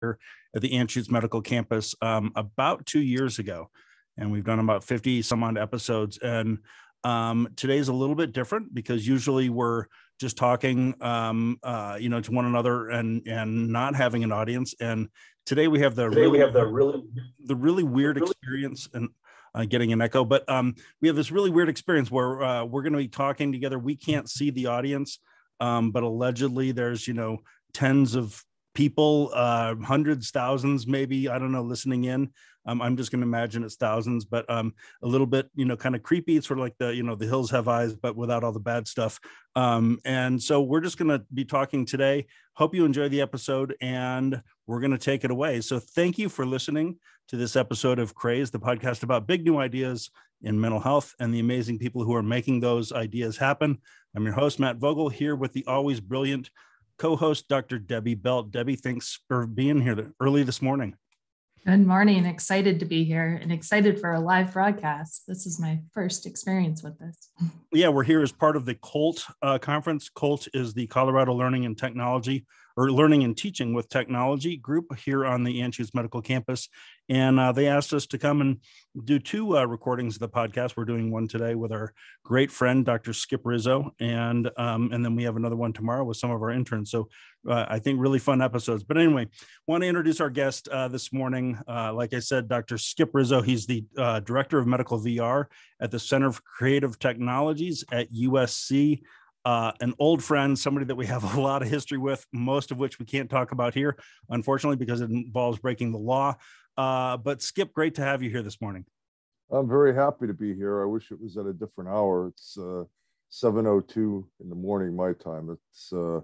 at the Anschutz Medical Campus about 2 years ago. And we've done about 50 some odd episodes. And today's a little bit different because usually we're just talking, to one another and not having an audience. And today we have the really weird experience and getting an echo, but we have this really weird experience where we're going to be talking together. We can't see the audience, but allegedly there's, tens of people, hundreds, thousands, maybe, I don't know, listening in. I'm just going to imagine it's thousands, but a little bit, kind of creepy. It's sort of like the hills have eyes, but without all the bad stuff. And so we're just going to be talking today. Hope you enjoy the episode, and we're going to take it away. So thank you for listening to this episode of Crazed, the podcast about big new ideas in mental health and the amazing people who are making those ideas happen. I'm your host, Matt Vogl, here with the always brilliant co-host, Dr. Debbie Boeltz. Debbie, thanks for being here early this morning. Good morning. Excited to be here and excited for a live broadcast. This is my first experience with this. Yeah, we're here as part of the COLTT conference. COLTT is the Colorado Learning and Technology, or Learning and Teaching with Technology group here on the Anschutz Medical Campus. And they asked us to come and do two recordings of the podcast. We're doing one today with our great friend, Dr. Skip Rizzo. And then we have another one tomorrow with some of our interns. So I think really fun episodes. But anyway, want to introduce our guest this morning. Like I said, Dr. Skip Rizzo, he's the Director of Medical VR at the Center for Creative Technologies at USC. An old friend, somebody that we have a lot of history with, most of which we can't talk about here, unfortunately, because it involves breaking the law. But Skip, great to have you here this morning. I'm very happy to be here. I wish it was at a different hour. It's 7:02 in the morning, my time. It's a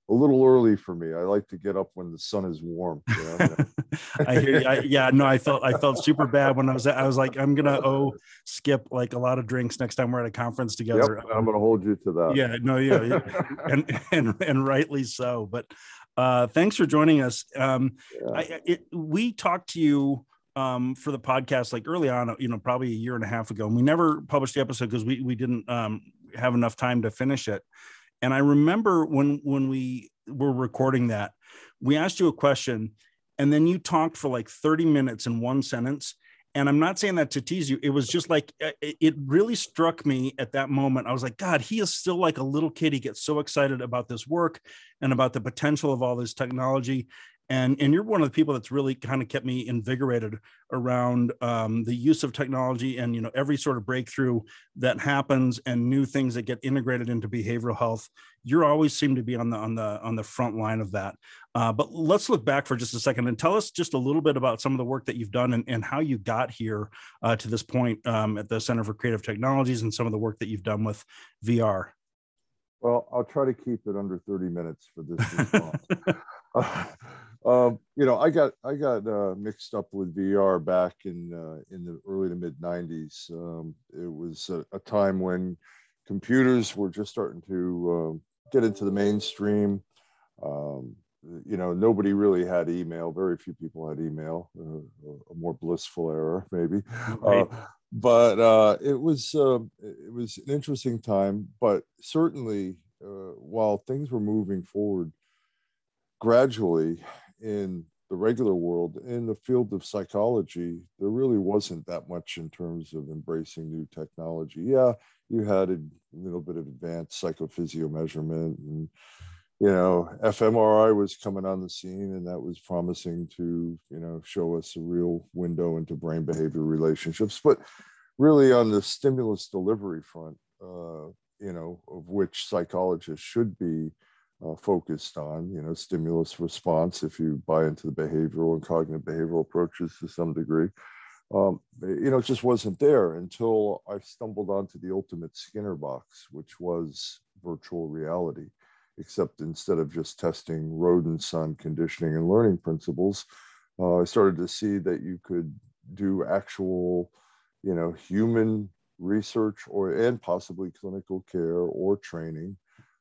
little early for me. I like to get up when the sun is warm. I hear you. I felt super bad when I was like, I'm gonna owe Skip like a lot of drinks next time we're at a conference together. Yep, I'm gonna hold you to that. Yeah, and rightly so. But thanks for joining us. We talked to you for the podcast like early on, probably a year and a half ago, and we never published the episode because we didn't have enough time to finish it. And I remember when we were recording that, we asked you a question, and then you talked for like 30 minutes in one sentence. And I'm not saying that to tease you. It was just like, it really struck me at that moment. I was like, God, he is still like a little kid. He gets so excited about this work and about the potential of all this technology. And you're one of the people that's really kind of kept me invigorated around the use of technology and, every sort of breakthrough that happens and new things that get integrated into behavioral health. You always seem to be on the front line of that. But let's look back for just a second and tell us just a little bit about some of the work that you've done and how you got here to this point at the Center for Creative Technologies and some of the work that you've done with VR. Well, I'll try to keep it under 30 minutes for this response. I got mixed up with VR back in the early to mid 90s. It was a time when computers were just starting to get into the mainstream. Nobody really had email. Very few people had email. A more blissful era, maybe. Right. But it was an interesting time. But certainly, while things were moving forward gradually in the regular world, in the field of psychology, there really wasn't that much in terms of embracing new technology. Yeah, you had a little bit of advanced psychophysio measurement, and fMRI was coming on the scene, and that was promising to show us a real window into brain behavior relationships. But really, on the stimulus delivery front, of which psychologists should be focused on, stimulus response, if you buy into the behavioral and cognitive behavioral approaches to some degree, it just wasn't there until I stumbled onto the ultimate Skinner box, which was virtual reality, except instead of just testing rodents on conditioning and learning principles, I started to see that you could do actual, human research and possibly clinical care or training.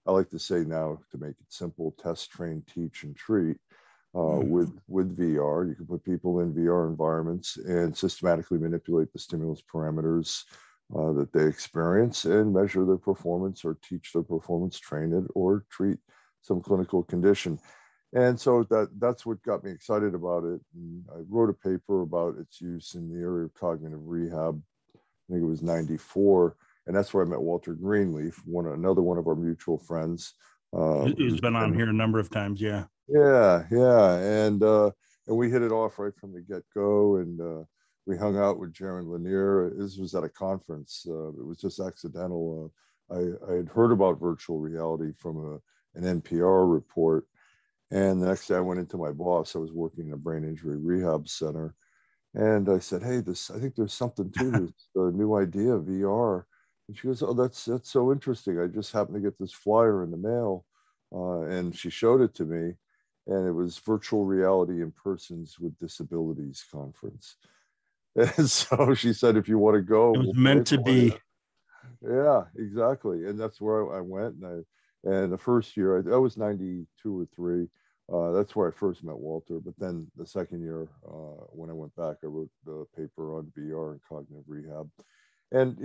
I like to say now, to make it simple, test, train, teach, and treat with VR. You can put people in VR environments and systematically manipulate the stimulus parameters that they experience and measure their performance or teach their performance, train it, or treat some clinical condition. And so that's what got me excited about it. And I wrote a paper about its use in the area of cognitive rehab. I think it was 94. And that's where I met Walter Greenleaf, another one of our mutual friends. Who's been on here a number of times. Yeah. Yeah. And we hit it off right from the get-go. And we hung out with Jaron Lanier. This was at a conference. It was just accidental. I had heard about virtual reality from an NPR report. And the next day I went into my boss. I was working in a brain injury rehab center. And I said, hey, I think there's something to this new idea, VR. And she goes, oh, that's so interesting. I just happened to get this flyer in the mail. And she showed it to me. And it was Virtual Reality in Persons with Disabilities Conference. And so she said, if you want to go. It was meant to be. Yeah, exactly. And that's where I went. And the first year, that was 92 or 3. That's where I first met Walter. But then the second year, when I went back, I wrote the paper on VR and cognitive rehab. And,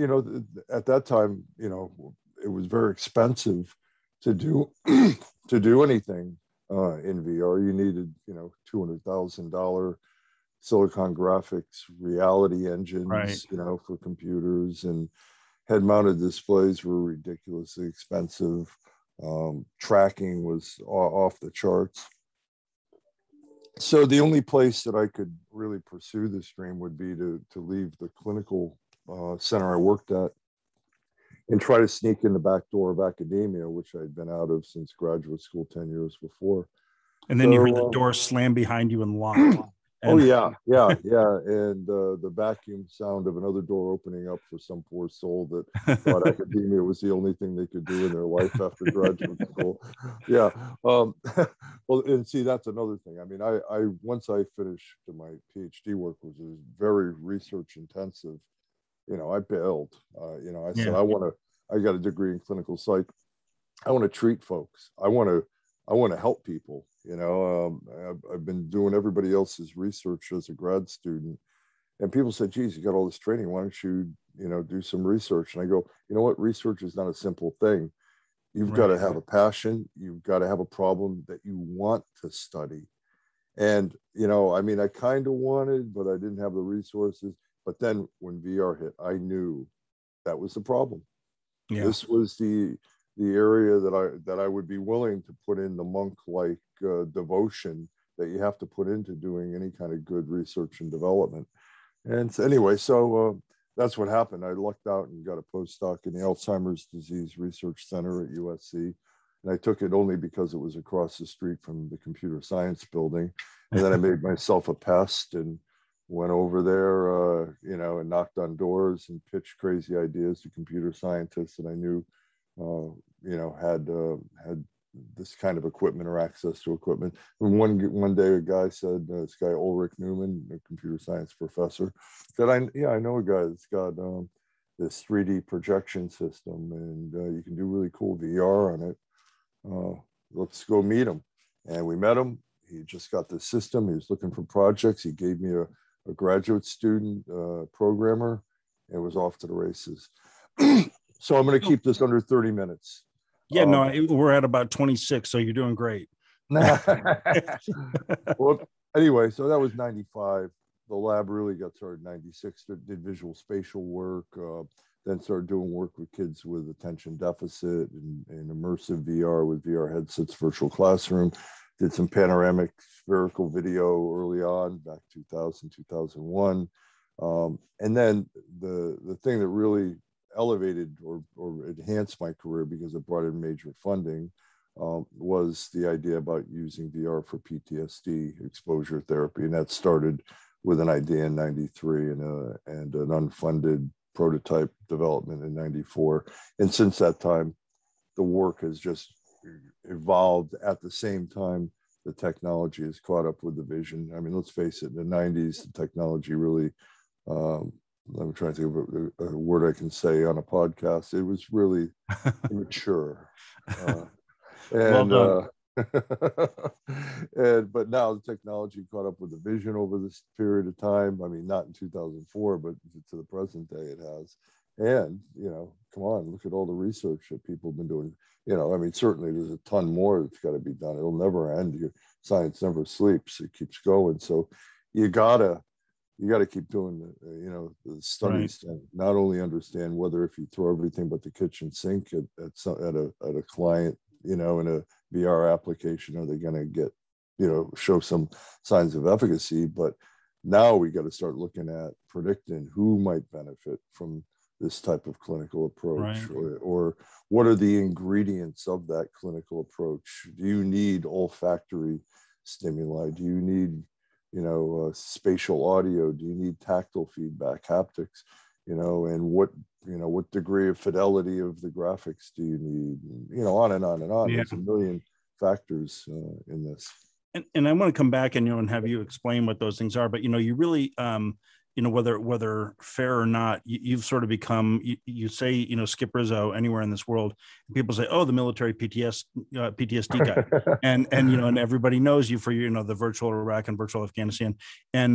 at that time, it was very expensive to do anything in VR. You needed, $200,000 Silicon Graphics reality engines, right. For computers, and head-mounted displays were ridiculously expensive. Tracking was off the charts. So the only place that I could really pursue this dream would be to leave the clinical center I worked at and try to sneak in the back door of academia, which I'd been out of since graduate school 10 years before. And then you heard the door slam behind you and lock. Oh, yeah. And the vacuum sound of another door opening up for some poor soul that thought academia was the only thing they could do in their life after graduate school. Yeah. Well, and see, that's another thing. I mean, I once I finished my PhD work, which was very research intensive, I bailed. I said, I got a degree in clinical psych. I want to treat folks. I want to help people. I've been doing everybody else's research as a grad student, and people said, geez, you got all this training. Why don't you, do some research? And I go, you know what? Research is not a simple thing. You've got to have a passion. You've got to have a problem that you want to study. And, I kind of wanted, but I didn't have the resources. But then when VR hit, I knew that was the problem. Yeah. This was the area that I would be willing to put in the monk-like devotion that you have to put into doing any kind of good research and development. And so anyway, that's what happened. I lucked out and got a postdoc in the Alzheimer's Disease Research Center at USC. And I took it only because it was across the street from the computer science building. And then I made myself a pest and went over there, and knocked on doors and pitched crazy ideas to computer scientists that I knew had this kind of equipment or access to equipment. And one day a guy said, this guy Ulrich Newman, a computer science professor, said, I know a guy that's got this 3D projection system, and you can do really cool VR on it. Let's go meet him. And we met him. He just got the system. He was looking for projects. He gave me a graduate student programmer, and it was off to the races. So I'm going to keep this under 30 minutes. Yeah, we're at about 26, so you're doing great. Well, anyway, so that was 95. The lab really got started in 96. Did visual spatial work, then started doing work with kids with attention deficit and immersive VR with VR headsets, virtual classroom. Did some panoramic spherical video early on, back 2000, 2001. And then the thing that really elevated or enhanced my career, because it brought in major funding, was the idea about using VR for PTSD exposure therapy. And that started with an idea in 93 and an unfunded prototype development in 94. And since that time, the work has just evolved. At the same time, the technology has caught up with the vision. I mean, let's face it, in the 90s, the technology really, I'm trying to think of a word I can say on a podcast. It was really immature. But now the technology caught up with the vision over this period of time. I mean, not in 2004, but to the present day it has. And, come on, look at all the research that people have been doing. I mean, certainly there's a ton more that's got to be done. It'll never end. science never sleeps; it keeps going. So you gotta keep doing the studies to not only understand whether if you throw everything but the kitchen sink at a client, in a VR application, are they going to get, show some signs of efficacy? But now we got to start looking at predicting who might benefit from this type of clinical approach, or what are the ingredients of that clinical approach? Do you need olfactory stimuli? Do you need spatial audio? Do you need tactile feedback, haptics? And what degree of fidelity of the graphics do you need? On and on and on. There's a million factors in this. And I want to come back and have you explain what those things are. But you really whether fair or not, you've sort of become, you say, Skip Rizzo anywhere in this world, and people say, oh, the military PTSD guy. and everybody knows you for the virtual Iraq and virtual Afghanistan, and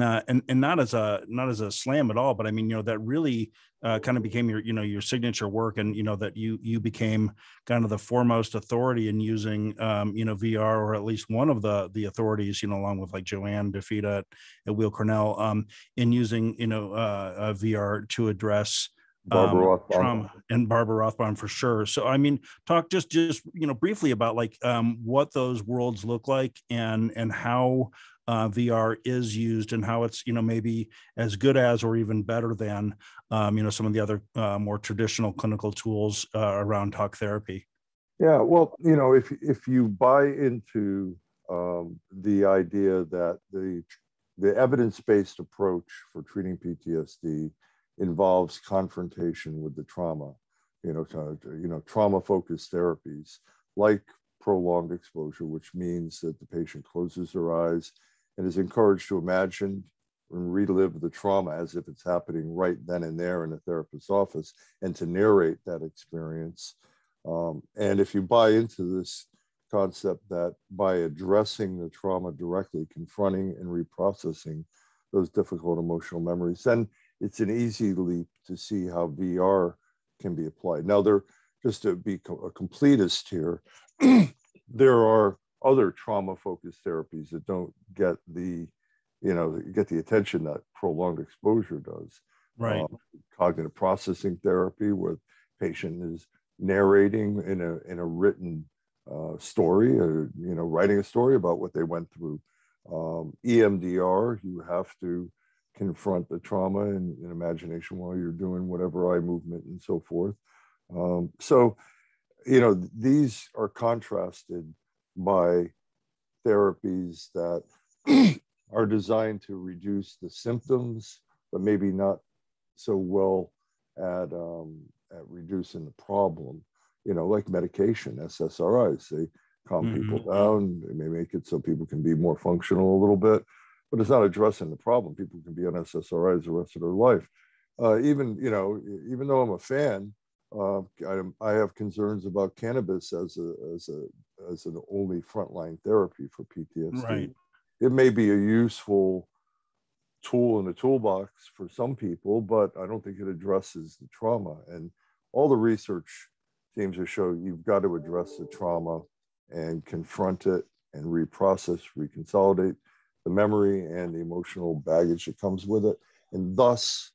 not as a slam at all, but I mean, that really kind of became your signature work, and that you became kind of the foremost authority in using VR, or at least one of the authorities, along with like Joanne DeFita at Weill Cornell, in using VR to address Barbara trauma, and Barbara Rothbaum for sure. So I mean, talk just briefly about like what those worlds look like, and how VR is used, and how it's maybe as good as or even better than some of the other more traditional clinical tools around talk therapy. Yeah, well, if you buy into the idea that the evidence-based approach for treating PTSD involves confrontation with the trauma, trauma-focused therapies like prolonged exposure, which means that the patient closes their eyes and is encouraged to imagine and relive the trauma as if it's happening right then and there in the therapist's office, and to narrate that experience. And if you buy into this concept that by addressing the trauma directly, confronting and reprocessing those difficult emotional memories, then it's an easy leap to see how VR can be applied. Now, just to be a completist here, there are other trauma-focused therapies that don't get the attention that prolonged exposure does. Right. Cognitive processing therapy, where the patient is narrating in a written story, or writing a story about what they went through. EMDR, you have to confront the trauma in imagination while you're doing whatever eye movement and so forth. So these are contrasted by therapies that are designed to reduce the symptoms, but maybe not so well at reducing the problem. Like medication, SSRIs, they calm people down. They may make it so people can be more functional a little bit, but it's not addressing the problem. People can be on SSRIs the rest of their life. Even though I'm a fan, I have concerns about cannabis as an only frontline therapy for PTSD. Right. It may be a useful tool in the toolbox for some people, but I don't think it addresses the trauma. And all the research seems to show you've got to address the trauma and confront it and reprocess, reconsolidate the memory and the emotional baggage that comes with it. And thus,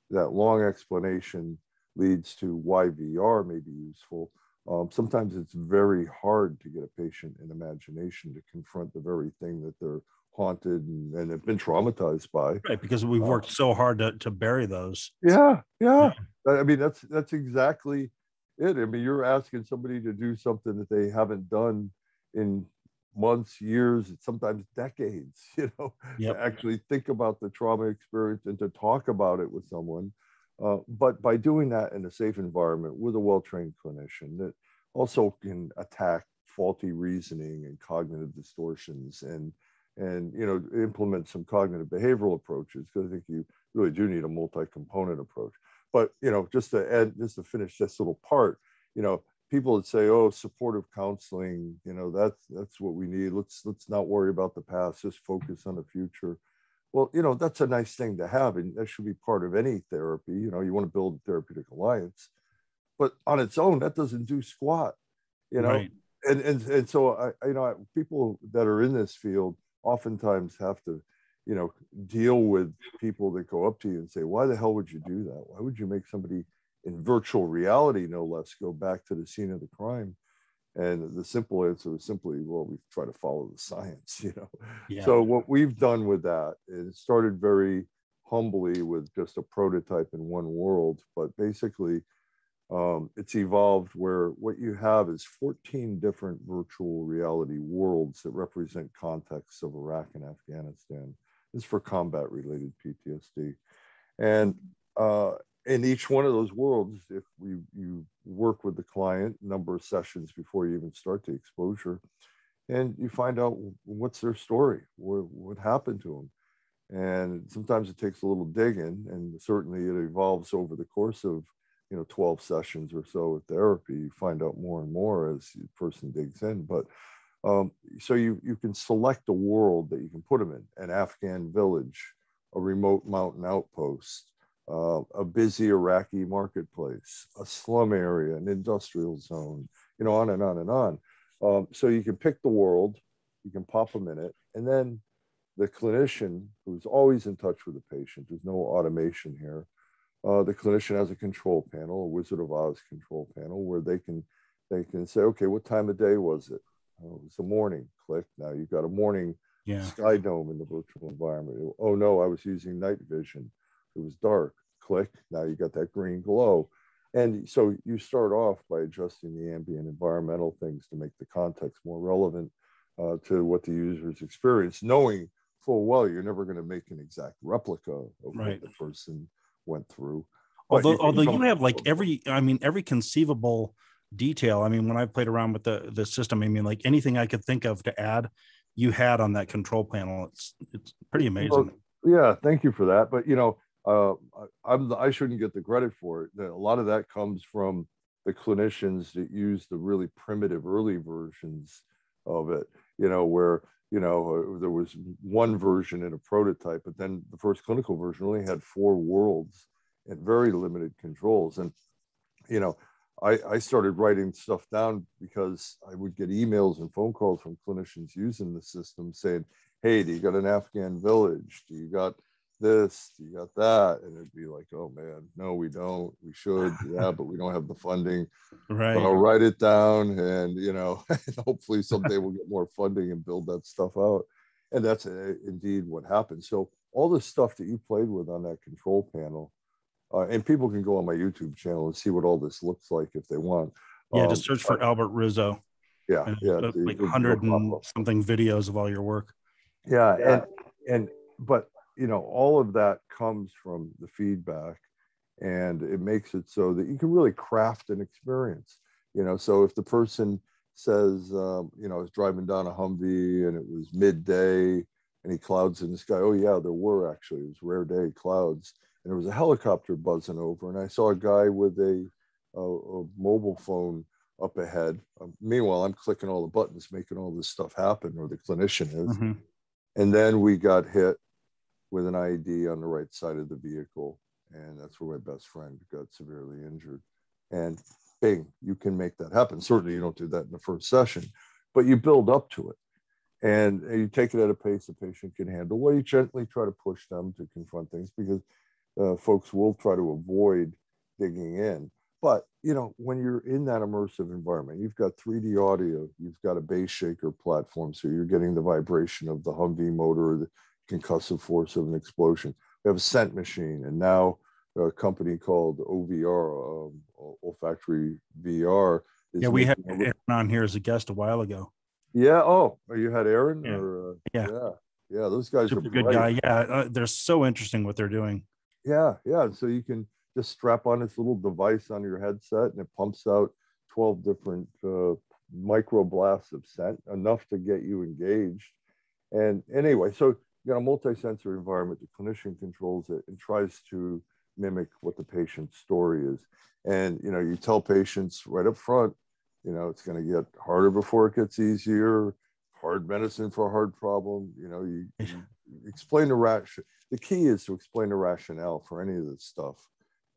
that long explanation leads to why VR may be useful. Sometimes it's very hard to get a patient in imagination to confront the very thing that they're haunted and have been traumatized by. Right, because we've worked so hard to bury those. Yeah. I mean, that's exactly it. I mean, you're asking somebody to do something that they haven't done in months, years, sometimes decades, to actually think about the trauma experience and to talk about it with someone. But by doing that in a safe environment with a well-trained clinician that also can attack faulty reasoning and cognitive distortions and implement some cognitive behavioral approaches, because I think you really do need a multi-component approach. But just to finish this little part, people would say, "Oh, supportive counseling, that's what we need. Let's not worry about the past. Just focus on the future." Well, that's a nice thing to have, and that should be part of any therapy. You want to build a therapeutic alliance, but on its own, that doesn't do squat. Right. and so people that are in this field oftentimes have to, deal with people that go up to you and say, why the hell would you do that? Why would you make somebody in virtual reality, no less, go back to the scene of the crime? And the simple answer was simply, well, we try to follow the science, Yeah. So what we've done with that, it started very humbly with just a prototype in one world, but basically it's evolved where what you have is 14 different virtual reality worlds that represent contexts of Iraq and Afghanistan. This is for combat related PTSD. And in each one of those worlds, if you work with the client, number of sessions before you even start the exposure, and you find out what's their story, what happened to them. And sometimes it takes a little digging, and certainly it evolves over the course of 12 sessions or so of therapy. You find out more and more as the person digs in. But so you can select a world that you can put them in: an Afghan village, a remote mountain outpost, a busy Iraqi marketplace, a slum area, an industrial zone, on and on and on. So you can pick the world, you can pop them in it, and then the clinician, who's always in touch with the patient, there's no automation here. The clinician has a control panel, a Wizard of Oz control panel, where they can say, okay, what time of day was it? Oh, it was the morning. Click. Now you've got a morning sky dome in the virtual environment. Oh no, I was using night vision. It was dark. Click. Now you got that green glow. And so you start off by adjusting the ambient environmental things to make the context more relevant to what the users experience, knowing full well you're never going to make an exact replica of what the person went through. Although you have like every conceivable detail. I mean, when I played around with the system, I mean, like anything I could think of to add, you had on that control panel. It's pretty amazing. Well, yeah, thank you for that. But I shouldn't get the credit for it. A lot of that comes from the clinicians that use the really primitive early versions of it. Where there was one version in a prototype, but then the first clinical version only had 4 worlds and very limited controls. And I started writing stuff down because I would get emails and phone calls from clinicians using the system saying, hey, do you got an Afghan village? Do you got this? Do you got that? And it'd be like, oh man, no, we don't. We should, yeah, but we don't have the funding. Right. But I'll write it down, and hopefully someday we'll get more funding and build that stuff out. And that's indeed what happened. So all the stuff that you played with on that control panel, and people can go on my YouTube channel and see what all this looks like if they want. Yeah, just search for Albert Rizzo. Yeah, like 100 and something videos of all your work. Yeah. But all of that comes from the feedback, and it makes it so that you can really craft an experience. So if the person says, I was driving down a Humvee and it was midday, any clouds in the sky? Oh yeah, there were actually. It was rare day clouds, and there was a helicopter buzzing over, and I saw a guy with a mobile phone up ahead. Meanwhile, I'm clicking all the buttons, making all this stuff happen, or the clinician is. Mm-hmm. And then we got hit with an IED on the right side of the vehicle, and that's where my best friend got severely injured. And bing, you can make that happen. Certainly you don't do that in the first session, but you build up to it. And you take it at a pace the patient can handle, where you gently try to push them to confront things, because folks will try to avoid digging in. But, when you're in that immersive environment, you've got 3D audio, you've got a bass shaker platform, so you're getting the vibration of the Humvee motor, the concussive force of an explosion. We have a scent machine, and now a company called OVR, Olfactory VR. We had Aaron on here as a guest a while ago. Yeah. Oh, you had Aaron? Yeah. Or, yeah. Those guys Super are good guy. Yeah. They're so interesting what they're doing. Yeah. So you can just strap on this little device on your headset, and it pumps out 12 different micro blasts of scent, enough to get you engaged. And anyway, so you got a multi-sensory environment. The clinician controls it and tries to mimic what the patient's story is. And, you tell patients right up front, it's going to get harder before it gets easier. Hard medicine for a hard problem. You explain the key is to explain the rationale for any of this stuff.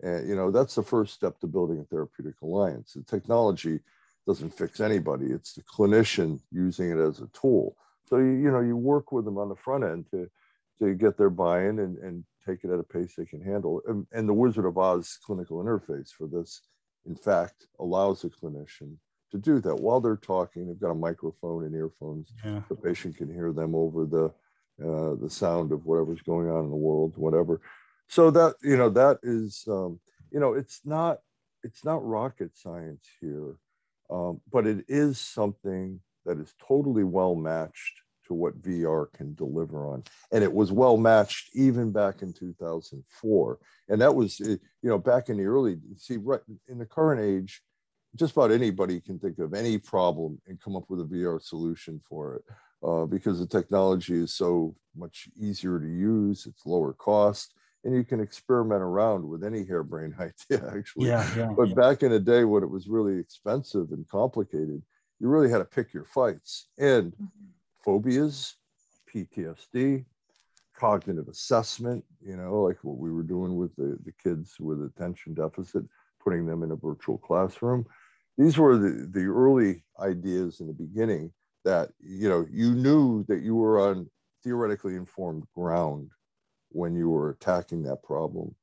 And, that's the first step to building a therapeutic alliance. The technology doesn't fix anybody. It's the clinician using it as a tool. So you work with them on the front end to get their buy-in and take it at a pace they can handle. And the Wizard of Oz clinical interface for this, in fact, allows a clinician to do that while they're talking. They've got a microphone and earphones. Yeah. The patient can hear them over the sound of whatever's going on in the world, whatever. So that that is it's not rocket science here, but it is something that is totally well matched to what VR can deliver on. And it was well matched even back in 2004. And that was, back in the early, right in the current age, just about anybody can think of any problem and come up with a VR solution for it, because the technology is so much easier to use, it's lower cost, and you can experiment around with any harebrained idea, actually. But back in the day when it was really expensive and complicated, you really had to pick your fights. And phobias, PTSD, cognitive assessment, like what we were doing with the kids with attention deficit, putting them in a virtual classroom. These were the early ideas in the beginning that, you knew that you were on theoretically informed ground when you were attacking that problem.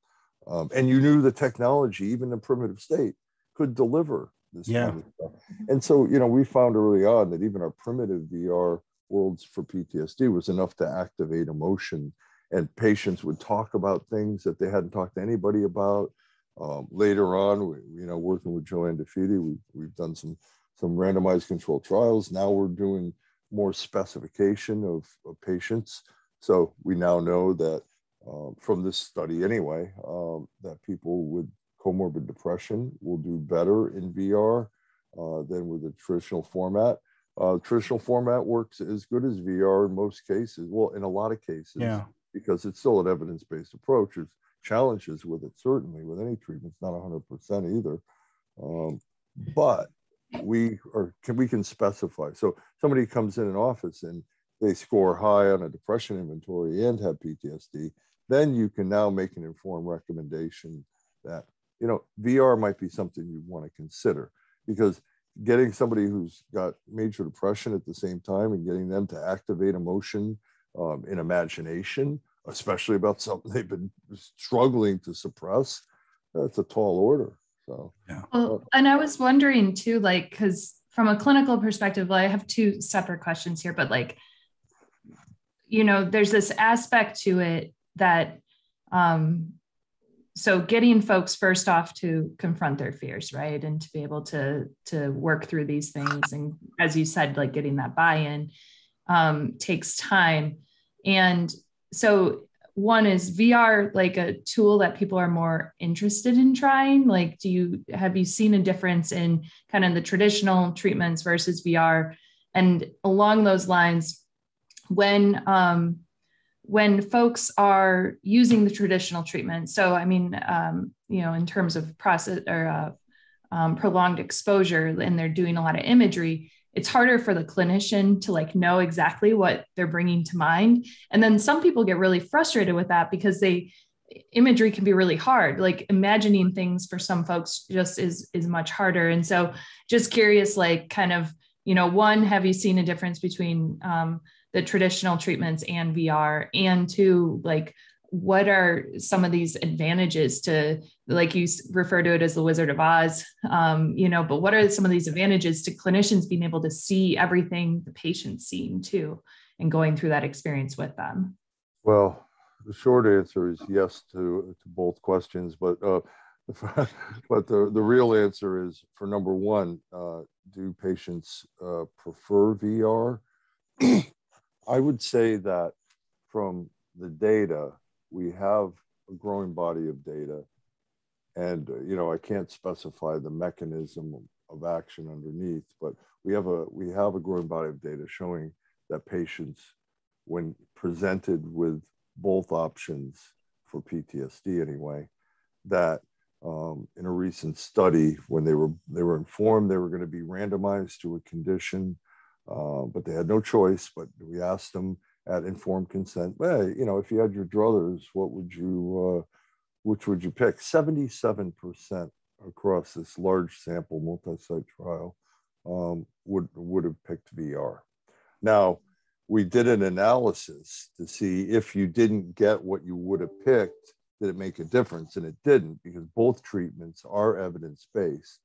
And you knew the technology, even in primitive state, could deliver this kind of stuff. And so, we found early on that even our primitive VR worlds for PTSD was enough to activate emotion, and patients would talk about things that they hadn't talked to anybody about. Later on, working with Joanne DeFede, we've done some randomized controlled trials. Now we're doing more specification of patients. So we now know that from this study anyway, that people with comorbid depression will do better in VR than with the traditional format. Traditional format works as good as VR in most cases. Well, in a lot of cases, because it's still an evidence-based approach. There's challenges with it, certainly, with any treatment. It's not 100% either. But we can specify. So somebody comes in an office and they score high on a depression inventory and have PTSD, then you can now make an informed recommendation that, VR might be something you want to consider, because getting somebody who's got major depression at the same time and getting them to activate emotion and imagination, especially about something they've been struggling to suppress, that's a tall order. So, well, and I was wondering too, because from a clinical perspective, I have two separate questions here, but there's this aspect to it that, so getting folks first off to confront their fears, right? And to be able to work through these things. And as you said, getting that buy-in takes time. And so one, is VR a tool that people are more interested in trying? Have you seen a difference in kind of the traditional treatments versus VR? And along those lines, when folks are using the traditional treatment, so I mean, in terms of process or prolonged exposure, and they're doing a lot of imagery, it's harder for the clinician to know exactly what they're bringing to mind. And then some people get really frustrated with that because imagery can be really hard. Imagining things for some folks just is much harder. And so just curious, one, have you seen a difference between the traditional treatments and VR? And two, what are some of these advantages to, you refer to it as the Wizard of Oz, but what are some of these advantages to clinicians being able to see everything the patient's seeing too, and going through that experience with them? Well, the short answer is yes to both questions, but the real answer is, for number one, do patients prefer VR? I would say that from the data, we have a growing body of data, and I can't specify the mechanism of action underneath, but we have a growing body of data showing that patients, when presented with both options for PTSD anyway, that in a recent study, when they were informed they were going to be randomized to a condition, but they had no choice. But we asked them at informed consent, hey, if you had your druthers, which would you pick? 77% across this large sample multi-site trial would have picked VR. Now, we did an analysis to see if you didn't get what you would have picked, did it make a difference? And it didn't, because both treatments are evidence-based.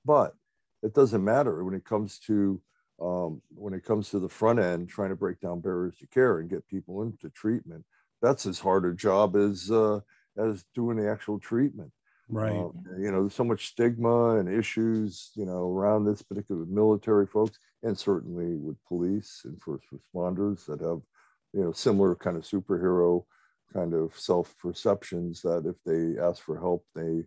But it doesn't matter when it comes to the front end, trying to break down barriers to care and get people into treatment. That's as hard a job as doing the actual treatment. Right. There's so much stigma and issues, around this, particularly with military folks, and certainly with police and first responders that have, similar kind of superhero kind of self-perceptions that if they ask for help, they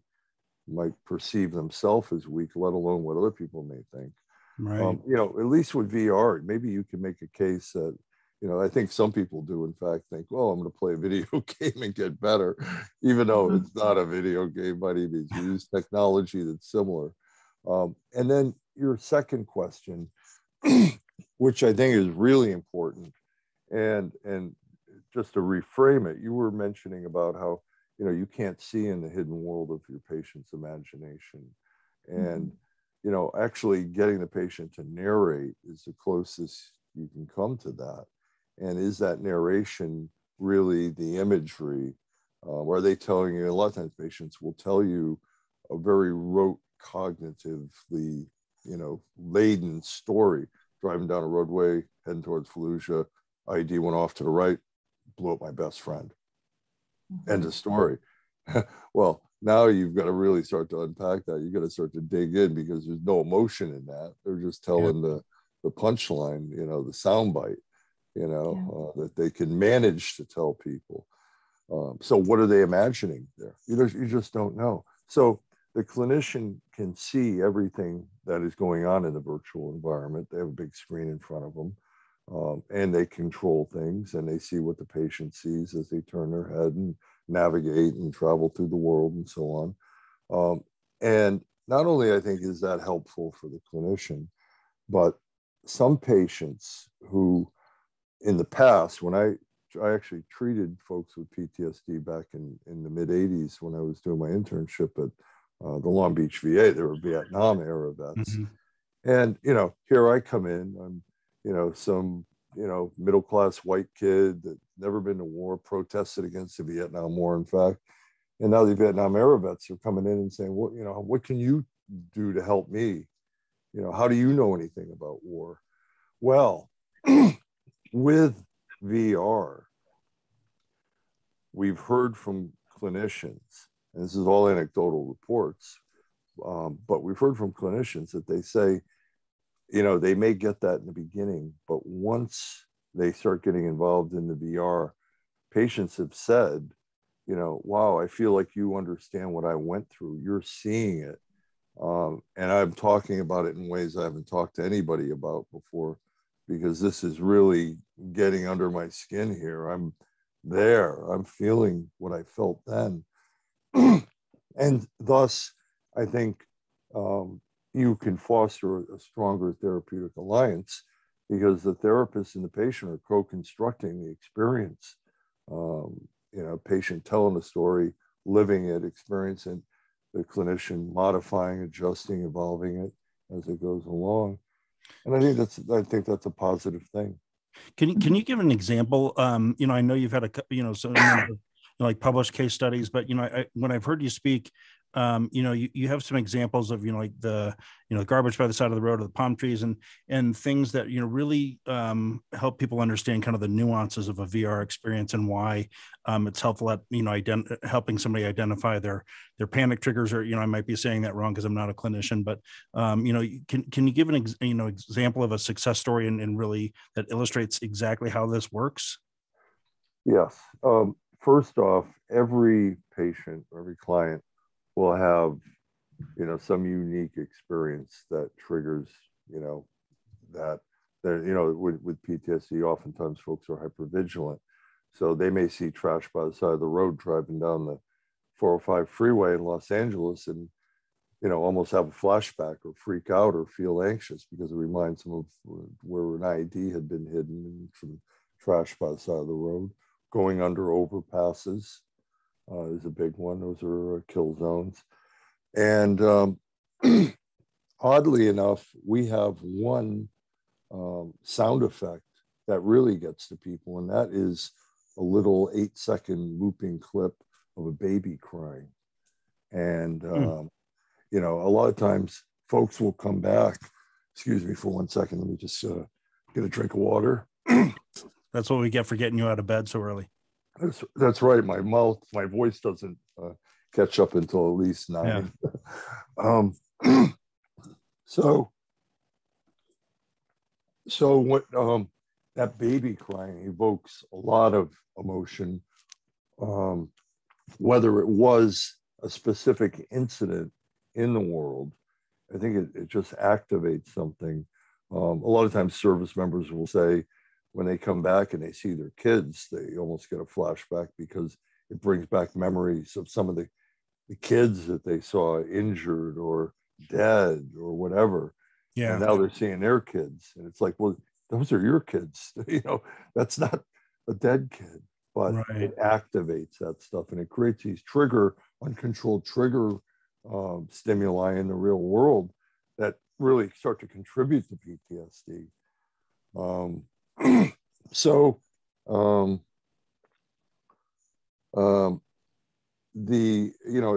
might perceive themselves as weak, let alone what other people may think. Right. At least with VR, maybe you can make a case that, I think some people do, in fact, think, well, I'm going to play a video game and get better, even though it's not a video game by any means. You use technology that's similar. And then your second question, which I think is really important, and just to reframe it, you were mentioning about how, you can't see in the hidden world of your patient's imagination. And, actually getting the patient to narrate is the closest you can come to that. And is that narration really the imagery? Or are they telling you, a lot of times patients will tell you a very rote, cognitively, laden story. Driving down a roadway, heading towards Fallujah, IED went off to the right, blew up my best friend. End of story. Well, now you've got to really start to unpack that. You've got to start to dig in, because there's no emotion in that. They're just telling the punchline, the soundbite, that they can manage to tell people. So what are they imagining there? You just don't know. So the clinician can see everything that is going on in the virtual environment. They have a big screen in front of them, and they control things, and they see what the patient sees as they turn their head and navigate and travel through the world and so on. And not only, I think, is that helpful for the clinician, but some patients who, in the past, when I actually treated folks with PTSD back in the mid 80s, when I was doing my internship at the Long Beach VA, there were Vietnam era vets. Mm-hmm. And, here I come in, I'm, some, middle-class white kid that never been to war, protested against the Vietnam War, in fact. And now the Vietnam era vets are coming in and saying, well, what can you do to help me? How do you know anything about war? Well, with VR, we've heard from clinicians, and this is all anecdotal reports, but we've heard from clinicians that they say, they may get that in the beginning, but once they start getting involved in the VR, patients have said, wow, I feel like you understand what I went through. You're seeing it. And I'm talking about it in ways I haven't talked to anybody about before, because this is really getting under my skin here. I'm there. I'm feeling what I felt then. And thus, I think you can foster a stronger therapeutic alliance, because the therapist and the patient are co-constructing the experience. Patient telling the story, living it, experiencing, the clinician modifying, adjusting, evolving it as it goes along. And I think that's a positive thing. Can you give an example? I know you've had some like published case studies, but when I've heard you speak, you have some examples of like the garbage by the side of the road, or the palm trees, and things that really help people understand kind of the nuances of a VR experience, and why it's helpful at helping somebody identify their panic triggers, or I might be saying that wrong because I'm not a clinician, but can you give an example of a success story and really that illustrates exactly how this works? Yes. First off, every patient, every client will have, some unique experience that triggers, that with PTSD, oftentimes folks are hypervigilant. So they may see trash by the side of the road driving down the 405 freeway in Los Angeles and, almost have a flashback or freak out or feel anxious because it reminds them of where an IED had been hidden and some trash by the side of the road. Going under overpasses is a big one. Those are kill zones. And oddly enough, we have one sound effect that really gets to people, and that is a little 8-second looping clip of a baby crying. And, you know, a lot of times folks will come back. Excuse me for 1 second. Let me just get a drink of water. That's what we get for getting you out of bed so early. That's right. My voice doesn't catch up until at least 9. Yeah. So what that baby crying evokes a lot of emotion, whether it was a specific incident in the world. I think it just activates something. A lot of times service members will say when they come back and they see their kids, they almost get a flashback because it brings back memories of some of the kids that they saw injured or dead or whatever. Yeah. And now they're seeing their kids. And it's like, well, those are your kids. You know, that's not a dead kid, but it activates that stuff. And it creates these uncontrolled trigger stimuli in the real world that really start to contribute to PTSD.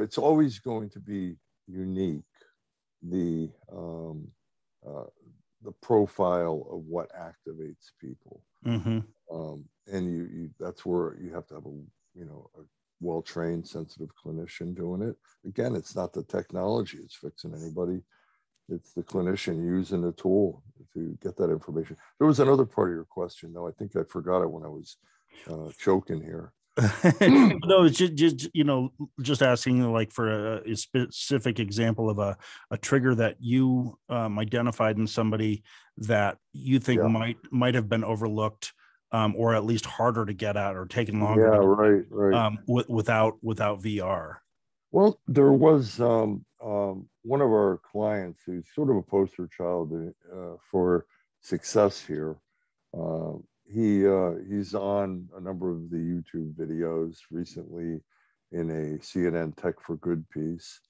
It's always going to be unique, the profile of what activates people. Mm-hmm. And that's where you have to have a well-trained, sensitive clinician doing it. Again, it's not the technology it's fixing anybody. It's the clinician using the tool to get that information. There was another part of your question, though. I think I forgot it when I was choking here. No, it's just asking like for a specific example of a trigger that you identified in somebody that you think might have been overlooked, or at least harder to get at or taken longer. Yeah, right. Without VR. Well, there was one of our clients who's sort of a poster child for success here. He's on a number of the YouTube videos recently in a CNN Tech for Good piece.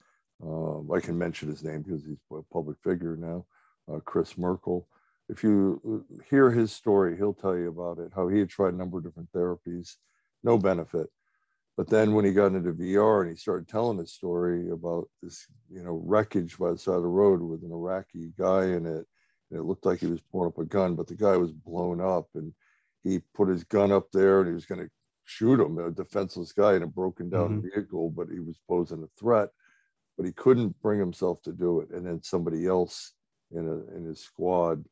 I can mention his name because he's a public figure now, Chris Merkel. If you hear his story, he'll tell you about it, how he had tried a number of different therapies, no benefit. But then when he got into VR and he started telling his story about this, wreckage by the side of the road with an Iraqi guy in it, and it looked like he was pulling up a gun, but the guy was blown up, and he put his gun up there and he was going to shoot him, a defenseless guy in a broken down vehicle, but he was posing a threat, but he couldn't bring himself to do it. And then somebody else in his squad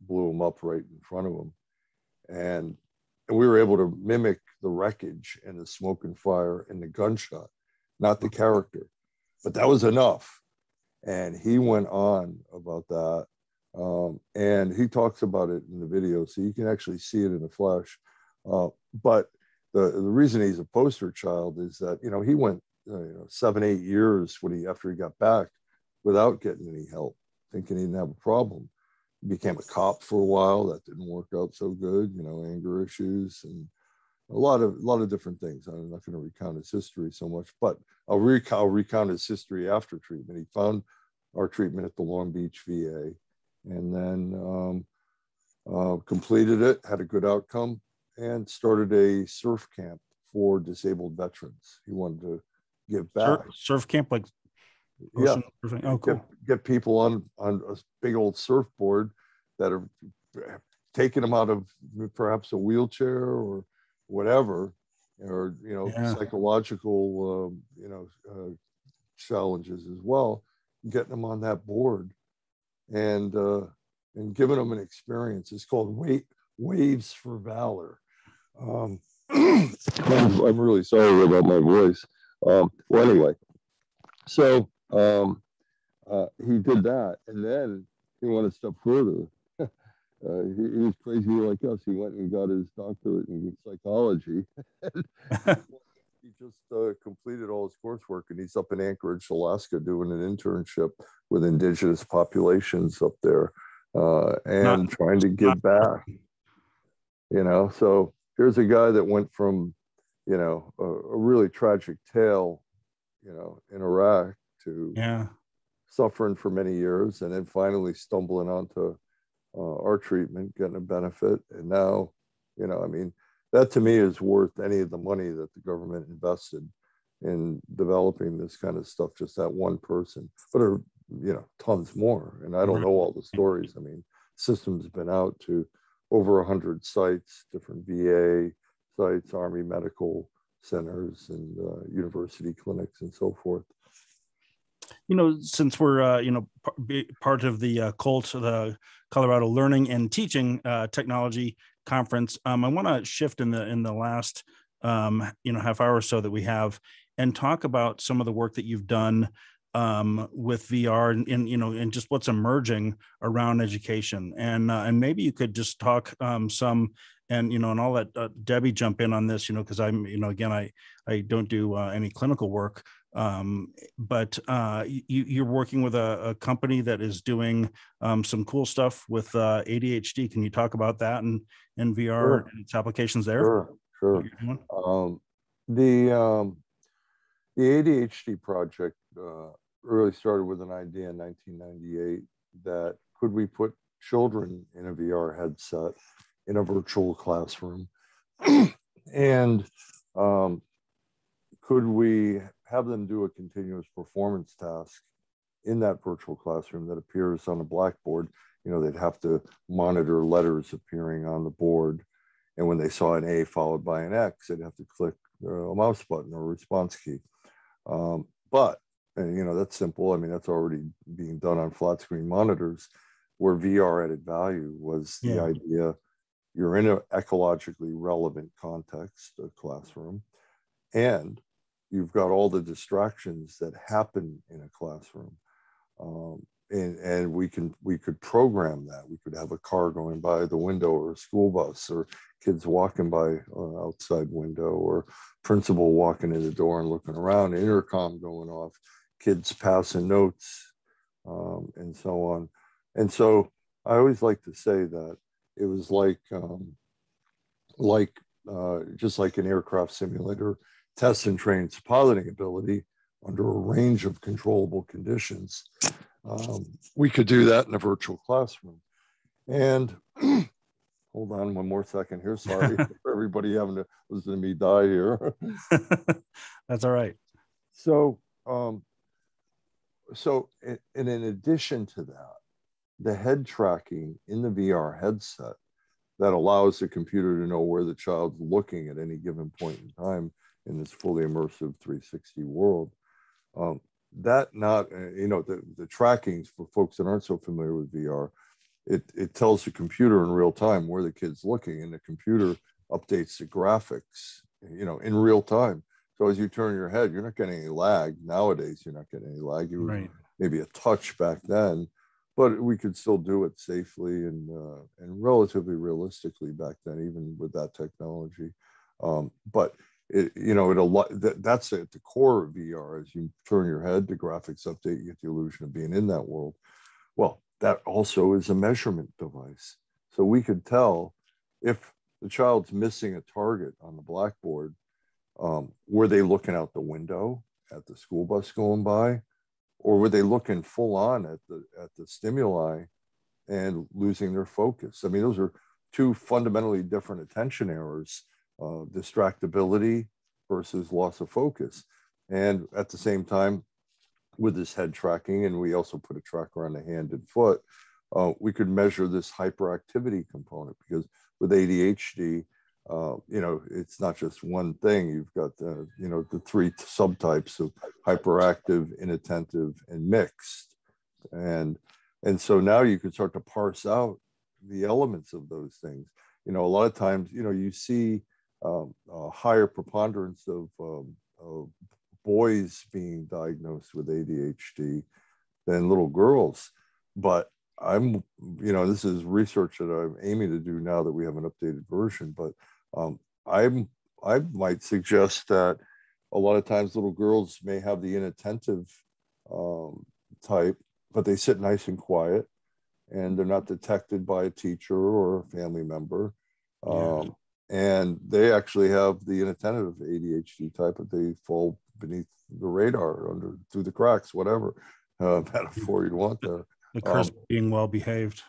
blew him up right in front of him. And we were able to mimic the wreckage and the smoke and fire and the gunshot, not the character, but that was enough. And he went on about that. And he talks about it in the video, so you can actually see it in the flesh. But the reason he's a poster child is that, he went 7-8 years after he got back without getting any help, thinking he didn't have a problem. He became a cop for a while. That didn't work out so good, anger issues and a lot of different things. I'm not going to recount his history so much, but I'll recount his history after treatment. He found our treatment at the Long Beach VA, and then completed it, had a good outcome, and started a surf camp for disabled veterans. He wanted to give back. Surf camp, like ocean surfing? Oh, cool. Get people on a big old surfboard that are taking them out of perhaps a wheelchair or whatever, or psychological challenges as well, getting them on that board and giving them an experience. It's called Waves for Valor. I'm really sorry about my voice. Well, anyway, so he did that, and then he went a step further. He was crazy like us. He went and got his doctorate in psychology. He just completed all his coursework, and he's up in Anchorage, Alaska, doing an internship with indigenous populations up there, and trying to give back. So here's a guy that went from, a really tragic tale, in Iraq to suffering for many years, and then finally stumbling onto our treatment, getting a benefit. And now, you know, I mean, that to me is worth any of the money that the government invested in developing this kind of stuff, just that one person. But there are, you know, tons more. And I don't know all the stories. I mean, systems have been out to over 100 sites, different VA sites, Army medical centers, and university clinics and so forth. You know, since we're, you know, part of the COLTT, the Colorado Learning and Teaching Technology Conference, I want to shift in the last, you know, half hour or so that we have, and talk about some of the work that you've done with VR and you know, and just what's emerging around education. And maybe you could just talk some, and, you know, and I'll let Debbie jump in on this, you know, because I'm, you know, again, I don't do any clinical work, but you're working with a company that is doing some cool stuff with ADHD. Can you talk about that and VR Sure. and its applications there? Sure. The ADHD project really started with an idea in 1998 that could we put children in a VR headset in a virtual classroom, and could we have them do a continuous performance task in that virtual classroom that appears on a blackboard. You know, they'd have to monitor letters appearing on the board, and when they saw an A followed by an X, they'd have to click a mouse button or a response key. And you know, that's simple. I mean, that's already being done on flat screen monitors. Where VR added value was the idea you're in an ecologically relevant context, a classroom, and you've got all the distractions that happen in a classroom. And we could program that. We could have a car going by the window, or a school bus, or kids walking by outside window, or principal walking in the door and looking around, intercom going off, kids passing notes, and so on. And so I always like to say that it was just like an aircraft simulator tests and trains piloting ability under a range of controllable conditions. We could do that in a virtual classroom. And hold on one more second here. Sorry for everybody having to listen to me die here. That's all right. So in addition to that, the head tracking in the VR headset that allows the computer to know where the child's looking at any given point in time in this fully immersive 360 world. That not, you know, the trackings for folks that aren't so familiar with VR, it tells the computer in real time where the kid's looking, and the computer updates the graphics, you know, in real time. So as you turn your head, you're not getting any lag. Nowadays, you're not getting any lag. You would maybe a touch back then, but we could still do it safely and relatively realistically back then, even with that technology. But you know, that's at the core of VR. As you turn your head, the graphics update, you get the illusion of being in that world. Well, that also is a measurement device. So we could tell if the child's missing a target on the blackboard, were they looking out the window at the school bus going by, or were they looking full on at the stimuli and losing their focus? I mean, those are two fundamentally different attention errors. Distractibility versus loss of focus. And at the same time, with this head tracking, and we also put a tracker on the hand and foot, we could measure this hyperactivity component, because with ADHD, you know, it's not just one thing. You've got you know, the three subtypes of hyperactive, inattentive, and mixed. And so now you can start to parse out the elements of those things. You know, a lot of times, you know, you see a higher preponderance of boys being diagnosed with ADHD than little girls. But you know, this is research that I'm aiming to do now that we have an updated version. But I might suggest that a lot of times little girls may have the inattentive type, but they sit nice and quiet, and they're not detected by a teacher or a family member. And they actually have the inattentive ADHD type, but they fall beneath the radar, through the cracks, whatever, metaphor you'd want there. The crisp being well behaved.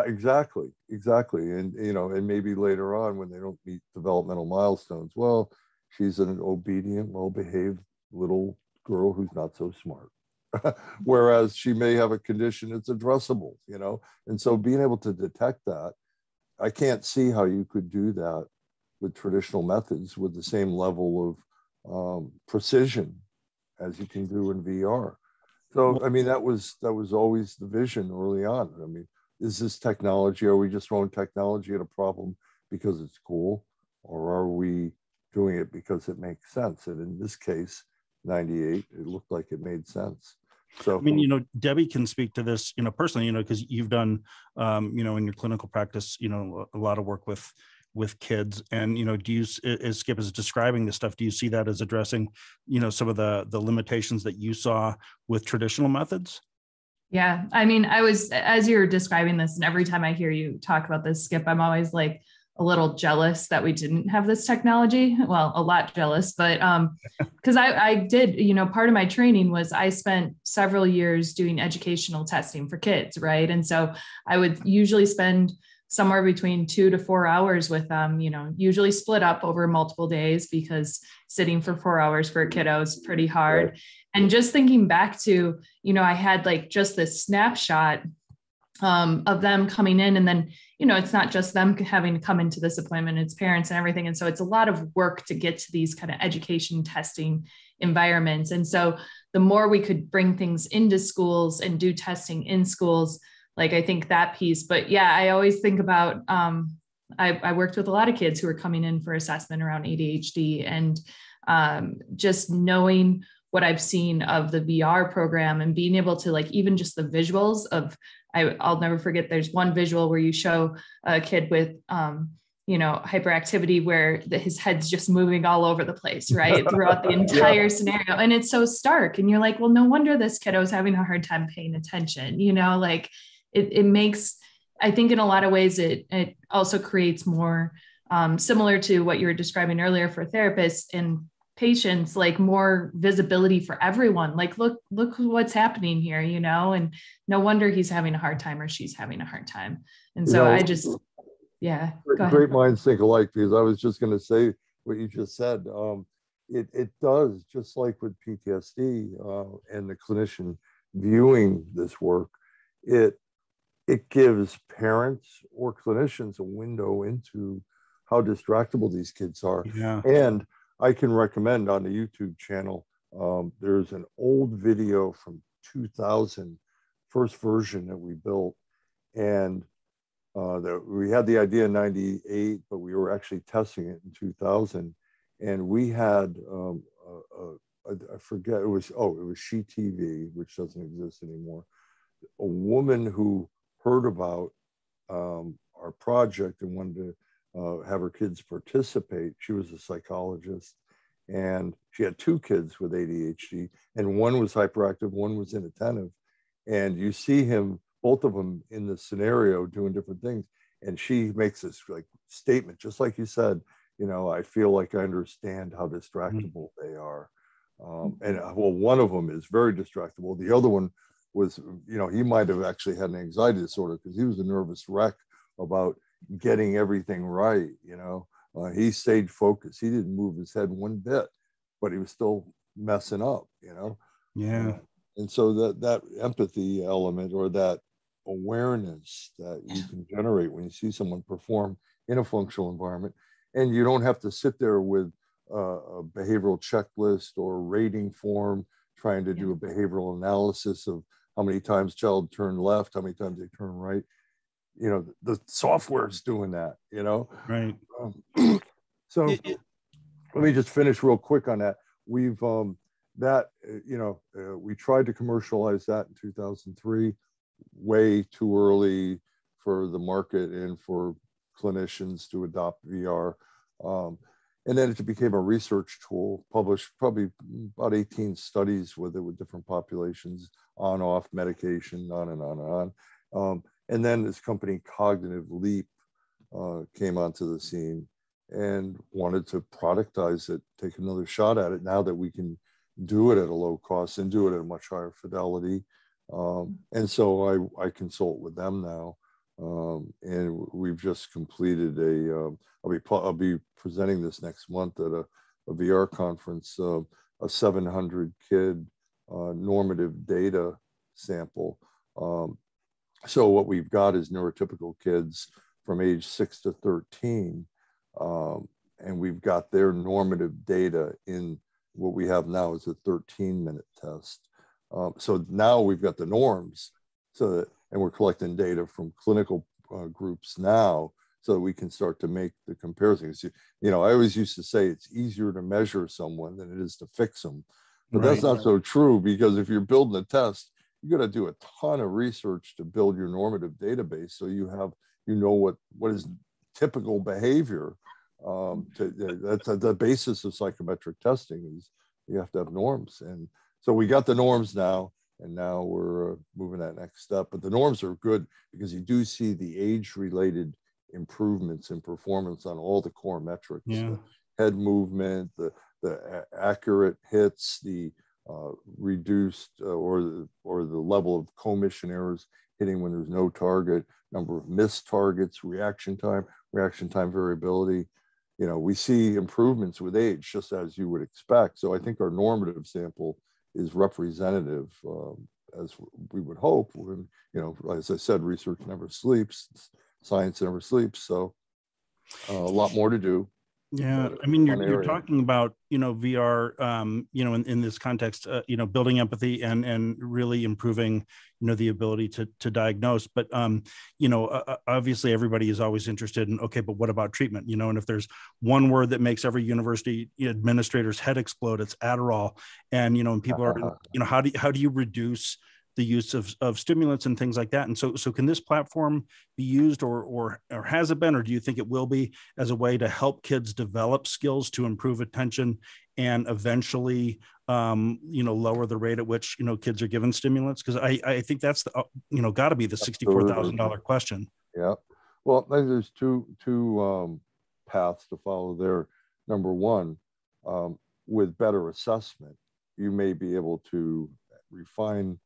Exactly. And, you know, and maybe later on when they don't meet developmental milestones, well, she's an obedient, well-behaved little girl who's not so smart. Whereas she may have a condition that's addressable, you know? And so being able to detect that, I can't see how you could do that with traditional methods with the same level of precision as you can do in VR. So, I mean, that was always the vision early on. I mean, is this technology, are we just throwing technology at a problem because it's cool? Or are we doing it because it makes sense? And in this case, 98, it looked like it made sense. So, I mean, you know, Debbie can speak to this, you know, personally, you know, because you've done, you know, in your clinical practice, you know, a lot of work with kids. And, you know, do you, as Skip is describing this stuff, do you see that as addressing, you know, some of the limitations that you saw with traditional methods? Yeah. I mean, as you're describing this, and every time I hear you talk about this, Skip, I'm always like a little jealous that we didn't have this technology. Well, a lot jealous, but because I did, you know, part of my training was I spent several years doing educational testing for kids, right? And so I would usually spend somewhere between 2 to 4 hours with them, you know, usually split up over multiple days because sitting for 4 hours for a kiddo is pretty hard. Right. And just thinking back to, you know, I had like just this snapshot of them coming in, and then, you know, it's not just them having to come into this appointment, it's parents and everything. And so it's a lot of work to get to these kind of education testing environments. And so the more we could bring things into schools and do testing in schools, like, I think that piece. But yeah, I always think about, I worked with a lot of kids who were coming in for assessment around ADHD, and just knowing what I've seen of the VR program and being able to, like, even just the visuals of, I'll never forget, there's one visual where you show a kid with, you know, hyperactivity where his head's just moving all over the place, right? Throughout the entire scenario. And it's so stark. And you're like, well, no wonder this kiddo is having a hard time paying attention, you know, like it makes, I think in a lot of ways, it also creates more similar to what you were describing earlier for therapists and patients, like more visibility for everyone. Like, look what's happening here, you know, and no wonder he's having a hard time or she's having a hard time. And so I just, great minds think alike, because I was just going to say what you just said. It does, just like with PTSD and the clinician viewing this work, it gives parents or clinicians a window into how distractible these kids are. Yeah. And I can recommend on the YouTube channel, there's an old video from 2000, first version that we built. And we had the idea in 98, but we were actually testing it in 2000. And we had, I forget, it was She TV, which doesn't exist anymore. A woman who heard about our project and wanted to have her kids participate. She was a psychologist, and she had 2 kids with ADHD, and one was hyperactive, one was inattentive. And you see both of them in the scenario doing different things. And she makes this like statement, just like you said, you know, I feel like I understand how distractible they are. And well, one of them is very distractible. The other one was, you know, he might have actually had an anxiety disorder because he was a nervous wreck about getting everything right. You know, he stayed focused. He didn't move his head one bit, but he was still messing up, you know? Yeah. And so that empathy element, or that awareness that you can generate when you see someone perform in a functional environment, and you don't have to sit there with a behavioral checklist or rating form trying to do a behavioral analysis of how many times child turned left, how many times they turn right. You know, the software is doing that, you know? Right. So let me just finish real quick on that. We've, we tried to commercialize that in 2003, way too early for the market and for clinicians to adopt VR. And then it became a research tool, published probably about 18 studies with it, with different populations, on, off medication, on and on and on. And then this company, Cognitive Leap, came onto the scene and wanted to productize it, take another shot at it now that we can do it at a low cost and do it at a much higher fidelity. And so I consult with them now. And we've just completed I'll be presenting this next month at a VR conference, a 700 kid normative data sample. So what we've got is neurotypical kids from age 6 to 13. And we've got their normative data in what we have now is a 13-minute test. So now we've got the norms, and we're collecting data from clinical groups now, so that we can start to make the comparisons. I always used to say it's easier to measure someone than it is to fix them, but that's not so true, because if you're building a test, you got to do a ton of research to build your normative database, so you know what is typical behavior. That's the basis of psychometric testing, is you have to have norms. And so we got the norms now, and now we're moving that next step. But the norms are good because you do see the age-related improvements in performance on all the core metrics: the head movement, the accurate hits, the reduced or the level of commission errors, hitting when there's no target, number of missed targets, reaction time variability. We see improvements with age, just as you would expect. So I think our normative sample is representative, as we would hope. When, as I said, research never sleeps, science never sleeps. So a lot more to do. Yeah, I mean, you're talking about, VR, in this context, building empathy and really improving, the ability to diagnose. But, obviously everybody is always interested in, okay, but what about treatment? And if there's one word that makes every university administrator's head explode, it's Adderall. And, and people are, how do you reduce the use of stimulants and things like that? And so can this platform be used or has it been, or do you think it will be, as a way to help kids develop skills to improve attention and eventually, lower the rate at which, kids are given stimulants? Because I think that's the, got to be the $64,000 question. Yeah. Well, there's two paths to follow there. Number one, with better assessment, you may be able to refine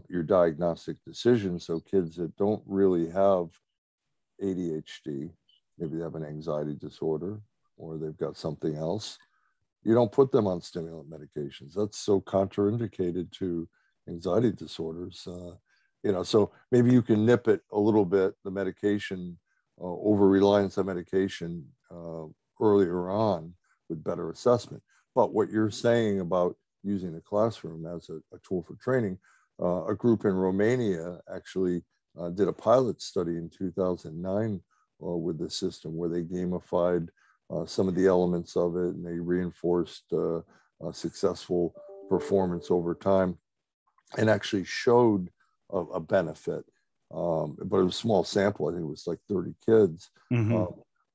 your diagnostic decisions. So kids that don't really have ADHD, maybe they have an anxiety disorder or they've got something else, you don't put them on stimulant medications. That's so contraindicated to anxiety disorders. So maybe you can nip it a little bit, the medication, over-reliance on medication earlier on with better assessment. But what you're saying about using the classroom as a tool for training, a group in Romania actually did a pilot study in 2009 with the system, where they gamified some of the elements of it, and they reinforced successful performance over time, and actually showed a benefit. But it was a small sample. I think it was like 30 kids. Mm-hmm.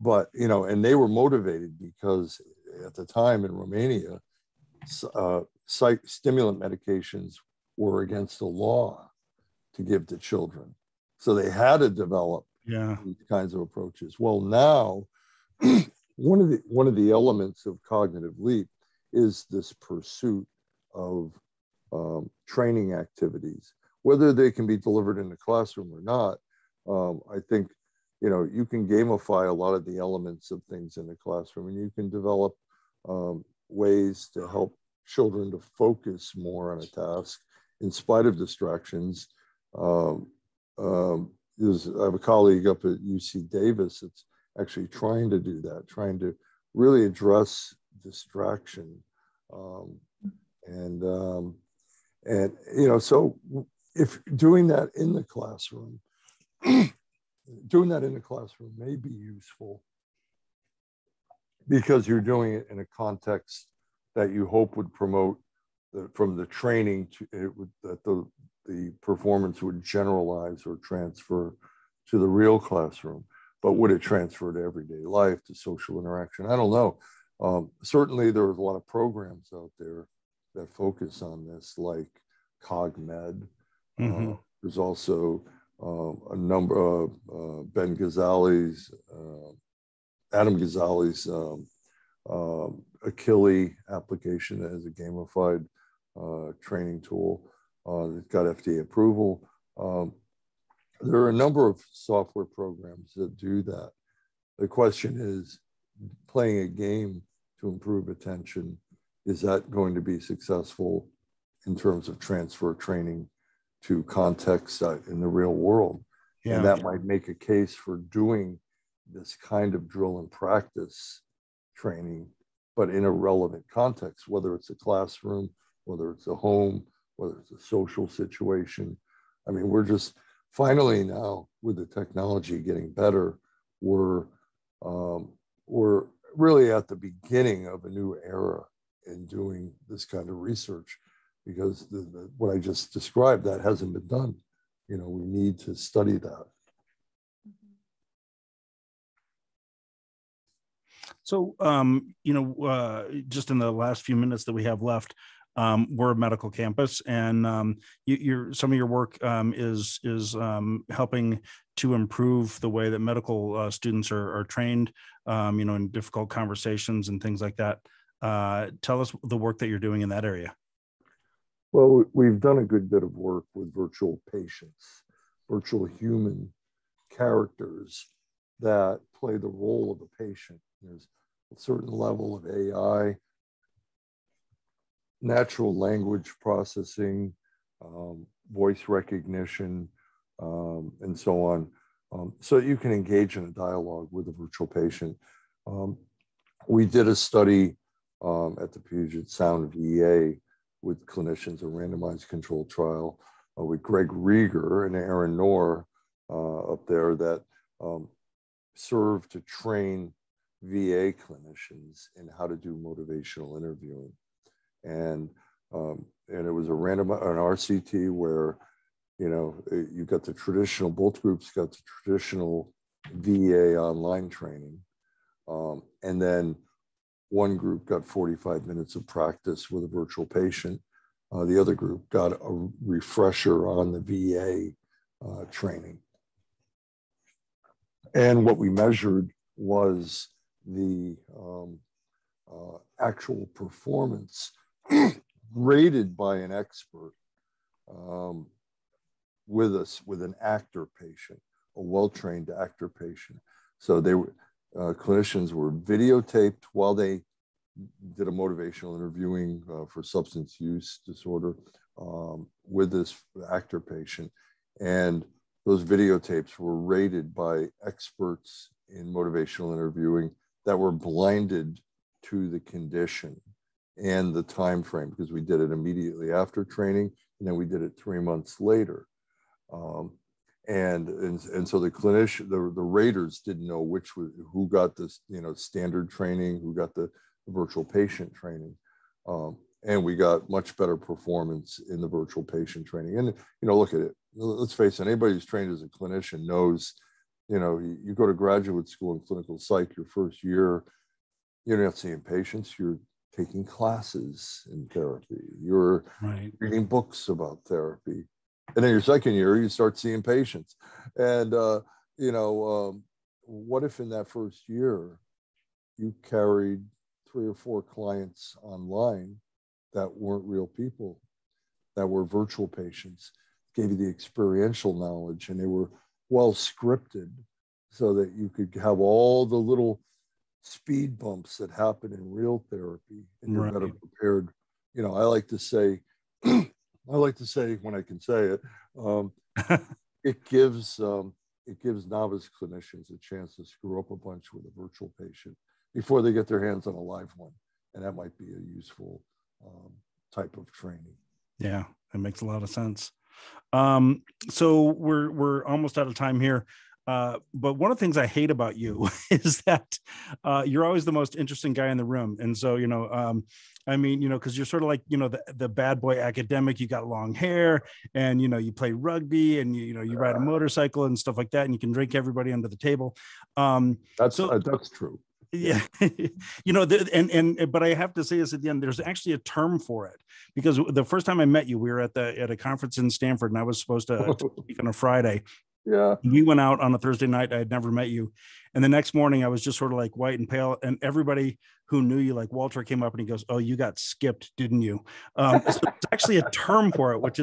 But, and they were motivated because at the time in Romania, stimulant medications were against the law to give to children. So they had to develop these kinds of approaches. Well, now, one of the elements of cognitive leap is this pursuit of training activities, whether they can be delivered in the classroom or not. I think, you can gamify a lot of the elements of things in the classroom, and you can develop ways to help children to focus more on a task in spite of distractions. I have a colleague up at UC Davis that's actually trying to do that, trying to really address distraction. So if doing that in the classroom, may be useful, because you're doing it in a context that you hope would promote from the training that the performance would generalize or transfer to the real classroom. But would it transfer to everyday life, to social interaction? I don't know. Certainly there's a lot of programs out there that focus on this, like CogMed. Mm-hmm. There's also a number of Adam Ghazali's Achille application that is a gamified training tool. It's got FDA approval. There are a number of software programs that do that. The question is, playing a game to improve attention, is that going to be successful in terms of transfer training to context in the real world? Yeah. And that might make a case for doing this kind of drill and practice training, but in a relevant context, whether it's a classroom, whether it's a home, whether it's a social situation. I mean, we're just finally now, with the technology getting better, we're really at the beginning of a new era in doing this kind of research, because what I just described, that hasn't been done. You know, we need to study that. So, just in the last few minutes that we have left, we're a medical campus, and some of your work is helping to improve the way that medical students are trained, in difficult conversations and things like that. Tell us the work that you're doing in that area. Well, we've done a good bit of work with virtual patients, virtual human characters that play the role of a patient. There's a certain level of AI, natural language processing, voice recognition, and so on, so you can engage in a dialogue with a virtual patient. We did a study at the Puget Sound VA with clinicians, a randomized controlled trial with Greg Rieger and Aaron Knorr up there, that served to train VA clinicians in how to do motivational interviewing. And it was an RCT where, you got the traditional, both groups got the traditional VA online training. And then one group got 45 minutes of practice with a virtual patient. The other group got a refresher on the VA training. And what we measured was the actual performance rated by an expert with an actor patient, a well-trained actor patient. So they were clinicians were videotaped while they did a motivational interviewing for substance use disorder with this actor patient, and those videotapes were rated by experts in motivational interviewing that were blinded to the condition and the time frame, because we did it immediately after training, and then we did it 3 months later. And so the clinician, the raters didn't know who got this, standard training, who got the virtual patient training. And we got much better performance in the virtual patient training. And, look at it. Let's face it, anybody who's trained as a clinician knows, you go to graduate school in clinical psych, your first year, you're not seeing patients, you're taking classes in therapy, you're reading books about therapy. And then your second year, you start seeing patients. And, what if in that first year, you carried 3 or 4 clients online that weren't real people, that were virtual patients, gave you the experiential knowledge, and they were well scripted so that you could have all the little speed bumps that happen in real therapy, and you're better prepared. I like to say, when I can say it, it gives novice clinicians a chance to screw up a bunch with a virtual patient before they get their hands on a live one. And that might be a useful type of training. Yeah, that makes a lot of sense. So we're almost out of time here. But one of the things I hate about you is that you're always the most interesting guy in the room. And so, because you're sort of like, the bad boy academic. You got long hair, and, you play rugby, and, you ride a motorcycle and stuff like that, and you can drink everybody under the table. That's true. Yeah. But I have to say this at the end, there's actually a term for it, because the first time I met you, we were at a conference in Stanford, and I was supposed to speak on a Friday. Yeah. We went out on a Thursday night. I had never met you. And the next morning I was just sort of like white and pale, and everybody who knew you, like Walter came up and he goes, "Oh, you got skipped, didn't you?" So it's actually a term for it, which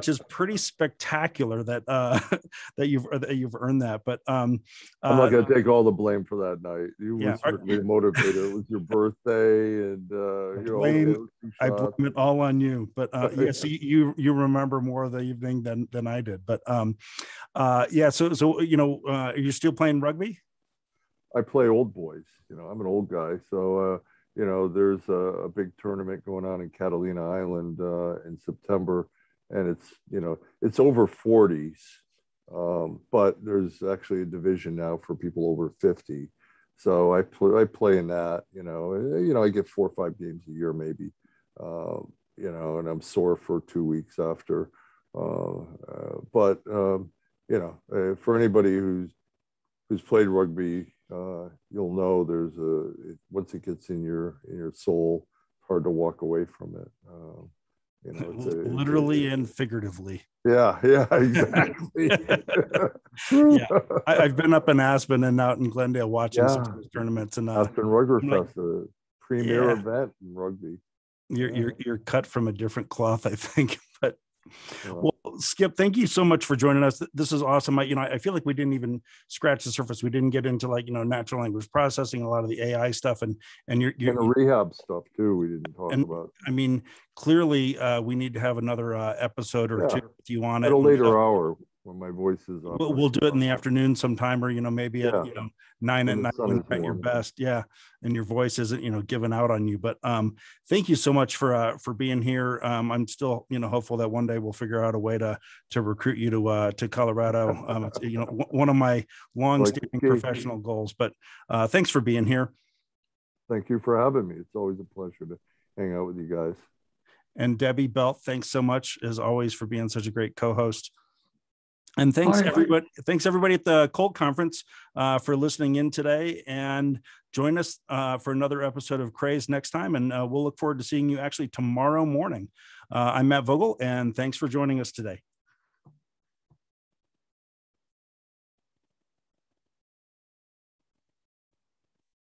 is pretty spectacular that that you've earned that. But I'm not going to take all the blame for that night. You were certainly motivated. It was your birthday, and I blame it all on you. But yes, you remember more of the evening than I did. But yeah, so are you still playing rugby? I play old boys. I'm an old guy, so there's a big tournament going on in Catalina Island in September, and it's over 40s, but there's actually a division now for people over 50. So I play in that. I get 4 or 5 games a year maybe, and I'm sore for 2 weeks after. But for anybody who's played rugby, you'll know once it gets in your soul, it's hard to walk away from it. Literally and figuratively. Yeah, exactly. Yeah, I've been up in Aspen and out in Glendale watching some of those tournaments, and Aspen Rugby Fest, a premier event in rugby. You're cut from a different cloth, I think. But well, Skip, thank you so much for joining us. This is awesome. I feel like we didn't even scratch the surface. We didn't get into natural language processing, a lot of the AI stuff, and the rehab stuff too. We didn't talk about. I mean, clearly, we need to have another episode or two with you on it at a later hour when my voice is up. We'll do it in the afternoon sometime, or maybe at 9 at night when you're at your best. Yeah, and your voice isn't giving out on you. But thank you so much for being here. I'm still hopeful that one day we'll figure out a way to recruit you to Colorado. It's one of my long-standing professional goals. But thanks for being here. Thank you for having me. It's always a pleasure to hang out with you guys. And Debbie Boeltz, thanks so much as always for being such a great co-host. And thanks everybody at the COLTT conference for listening in today, and join us for another episode of Crazed next time. And we'll look forward to seeing you actually tomorrow morning. I'm Matt Vogl, and thanks for joining us today.